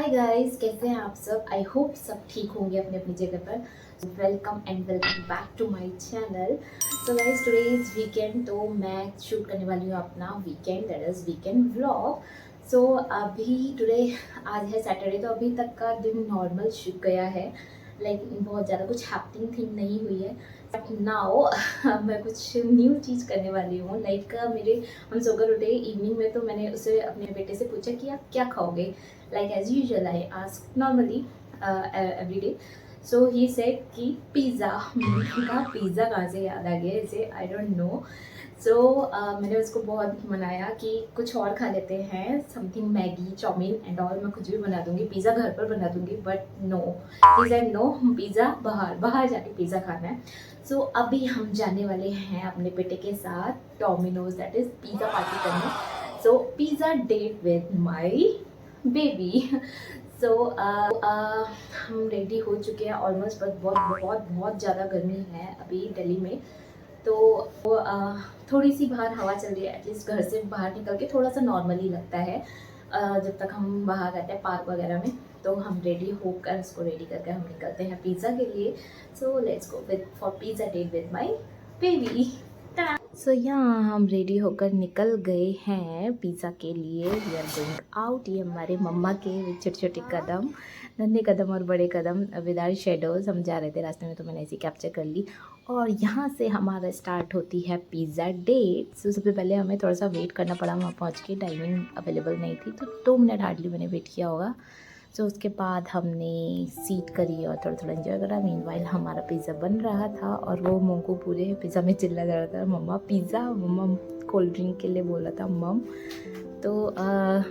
Hi guys, कैसे हैं आप सब। आई होप सब ठीक होंगे अपनी अपनी जगह पर। Welcome and welcome back to my channel. So guys, today is weekend, तो मैं शूट करने वाली हूँ अपना weekend, that is weekend vlog. So अभी टुडे आज है सैटरडे, तो अभी तक का दिन नॉर्मल गया है। लाइक बहुत ज़्यादा कुछ हैपनिंग थिंग नहीं हुई है। बट नाउ मैं कुछ न्यू चीज़ करने वाली हूँ। लाइक मेरे हम सोकर उठे इवनिंग में, तो मैंने उसे अपने बेटे से पूछा कि आप क्या खाओगे। Like as usual, I ask normally every day. So he said कि पिज़्ज़ा। मैंने कहा पिज़्ज़ा कहाँ से याद आ गया इसे, आई डोंट नो। सो मैंने उसको बहुत मनाया कि कुछ और खा लेते हैं, something Maggi chowmein and all. मैं कुछ भी बना दूंगी, पिज़्ज़ा घर पर बना दूंगी, but no, he said no, pizza बाहर बाहर जाके पिज़्ज़ा खाना है। सो अभी हम जाने वाले हैं अपने बेटे के साथ Domino's, that is pizza party करने। So pizza date with my baby. So हम रेडी हो चुके हैं ऑलमोस्ट, बट बहुत बहुत बहुत ज़्यादा गर्मी है अभी दिल्ली में। तो थोड़ी सी बाहर हवा चल रही है, एटलीस्ट घर से बाहर निकल के थोड़ा सा नॉर्मली लगता है। जब तक हम बाहर रहते हैं पार्क वगैरह में, तो हम रेडी होकर उसको रेडी करके हम निकलते हैं पिज़्ज़ा के लिए। So let's go with for pizza date with my baby. So यहाँ हम रेडी होकर निकल गए हैं पिज़्ज़ा के लिए। We are going out. ये हमारे मम्मा के छोटे छोटे कदम, नन्हे कदम और बड़े कदम विदाउट शेडोज। हम जा रहे थे रास्ते में, तो मैंने ऐसे कैप्चर कर ली। और यहाँ से हमारा स्टार्ट होती है पिज़्ज़ा डेट। सो सबसे पहले हमें थोड़ा सा वेट करना पड़ा, वहाँ पहुँच के टाइमिंग अवेलेबल नहीं थी, तो 2 मिनट हार्डली मैंने वेट किया होगा। सो उसके बाद हमने सीट करी और थोड़ा थोड़ा एंजॉय करा। मीनवाइल हमारा पिज़्ज़ा बन रहा था और वो मोंको पूरे पिज़्ज़ा में चिल्ला जा रहा था, मम्मा पिज़्ज़ा, मम्मा कोल्ड ड्रिंक के लिए बोला था मम। तो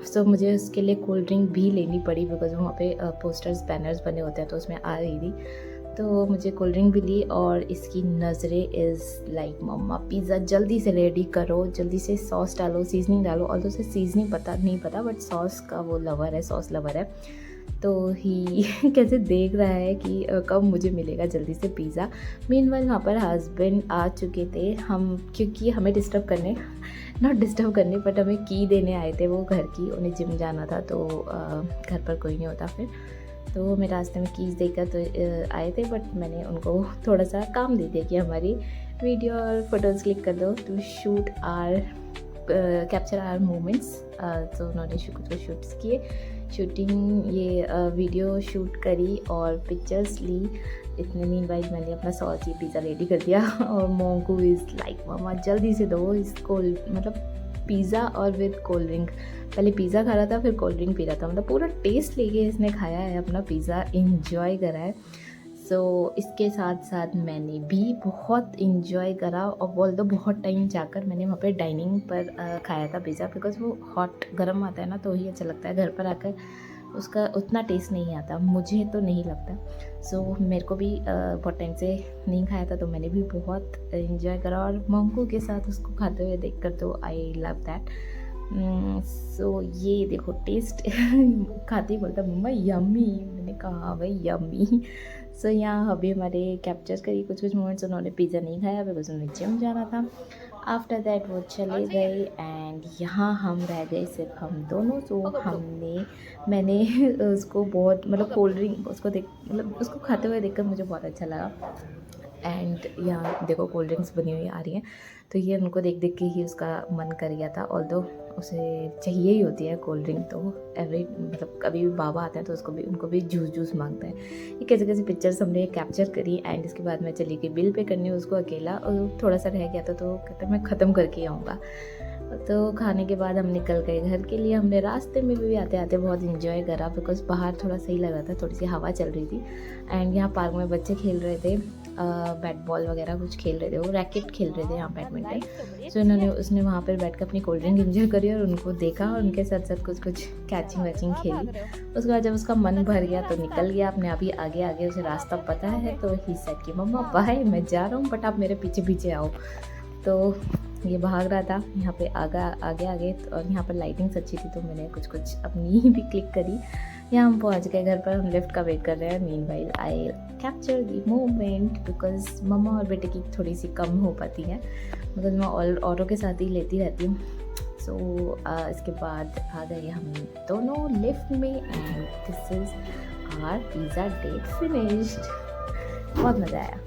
सो मुझे उसके लिए कोल्ड ड्रिंक भी लेनी पड़ी, बिकॉज वहाँ पे पोस्टर्स बैनर्स बने होते हैं, तो उसमें आ रही थी। तो मुझे कोल्ड ड्रिंक भी ली और इसकी नज़रें इज़ लाइक मम्मा पिज़्ज़ा जल्दी से रेडी करो, जल्दी से सॉस डालो, सीजनिंग डालो। और तो उसे सीजनिंग पता नहीं पता, बट सॉस का वो लवर है, सॉस लवर है। तो ही कैसे देख रहा है कि कब मुझे मिलेगा जल्दी से पिज़्ज़ा। मीनवाइल वहाँ पर हस्बैंड आ चुके थे, हम क्योंकि हमें डिस्टर्ब करने, नॉट डिस्टर्ब करने, बट हमें की देने आए थे वो घर की। उन्हें जिम जाना था, तो घर पर कोई नहीं होता फिर, तो मेरे रास्ते में कीज़ देकर तो आए थे, बट मैंने उनको थोड़ा सा काम दे दिया कि हमारी वीडियो और फोटोज़ क्लिक कर दो to shoot or capture our moments. तो उन्होंने कुछ शूट्स किए, शूटिंग ये वीडियो शूट करी और पिक्चर्स ली। इतने मीनवाइल मैंने अपना सॉस ये पिज़्ज़ा रेडी कर दिया और मोंकू इज़ लाइक मम्मा जल्दी से दो इसको, मतलब पिज़्ज़ा और विद कोल्ड ड्रिंक। पहले पिज़्ज़ा खा रहा था, फिर कोल्ड ड्रिंक पी रहा था, मतलब पूरा टेस्ट लेके इसने खाया है अपना पिज़्ज़ा, इंजॉय करा है। सो इसके साथ साथ मैंने भी बहुत इंजॉय करा। और बोल दो बहुत टाइम जाकर मैंने वहाँ पे डाइनिंग पर खाया था पिज़्ज़ा, बिकॉज़ वो हॉट गर्म आता है ना, तो ही अच्छा लगता है। घर पर आकर उसका उतना टेस्ट नहीं आता, मुझे तो नहीं लगता। सो मेरे को भी बहुत टाइम से नहीं खाया था, तो मैंने भी बहुत इंजॉय करा। और मोंको के साथ उसको खाते हुए देखकर तो आई लव दैट। सो ये देखो टेस्ट खाते ही बोलता मम्मा यम्मी। मैंने कहा भाई यम्मी। सो यहाँ अभी हमारे कैप्चर्स करी कुछ कुछ मोमेंट्स। उन्होंने पिज़्ज़ा नहीं खाया बिकॉज उन्हें जिम जाना था। आफ्टर दैट वो चले गए एंड यहाँ हम रह गए सिर्फ हम दोनों। तो मैंने उसको बहुत, मतलब कोल्ड ड्रिंक उसको देख, मतलब उसको खाते हुए देखकर मुझे बहुत अच्छा लगा। एंड यहाँ देखो कोल्ड ड्रिंक्स बनी हुई आ रही हैं, तो ये उनको देख देख के ही उसका मन कर गया था। ऑल्दो उसे चाहिए ही होती है कोल्ड ड्रिंक, तो एवरी, मतलब कभी भी बाबा आते हैं तो उनको भी जूस मांगता है। ये कैसे कैसे पिक्चर्स हमने कैप्चर करी। एंड इसके बाद मैं चली गई बिल पे करने उसको अकेला, और थोड़ा सा रह गया था, तो कहता मैं ख़त्म करके आऊँगा। तो खाने के बाद हम निकल गए घर के लिए। हमने रास्ते में भी आते आते बहुत इंजॉय करा, बिकॉज बाहर थोड़ा सही लग रहा था, थोड़ी सी हवा चल रही थी। एंड यहाँ पार्क में बच्चे खेल रहे थे, बैट बॉल वगैरह कुछ खेल रहे थे, वो रैकेट खेल रहे थे यहाँ बैडमिंटन। सो उसने वहाँ पर बैठ कर अपनी कोल्ड ड्रिंक इंजॉय करी और उनको देखा, और उनके साथ साथ कुछ कैचिंग वैचिंग खेली। उसके बाद जब उसका मन भर गया तो निकल गया अपने आप ही आगे आगे, उसे रास्ता पता है, तो ही सेड कि मम्मा बाय, मैं जा रहा हूँ, बट आप मेरे पीछे पीछे आओ। तो ये भाग रहा था यहाँ पे आगे आगे, और यहाँ पर लाइटिंग्स अच्छी थी, तो मैंने कुछ अपनी भी क्लिक करी। यहाँ हम पहुँच गए घर पर, हम लिफ्ट का वेट कर रहे हैं। Meanwhile I capture the moment, because mamma और बेटे की थोड़ी सी कम हो पाती है, बिकॉज मैं औरों के साथ ही लेती रहती हूँ। सो इसके बाद आ गए हम दोनों लिफ्ट में and this is our pizza date finished. बहुत मज़ा आया।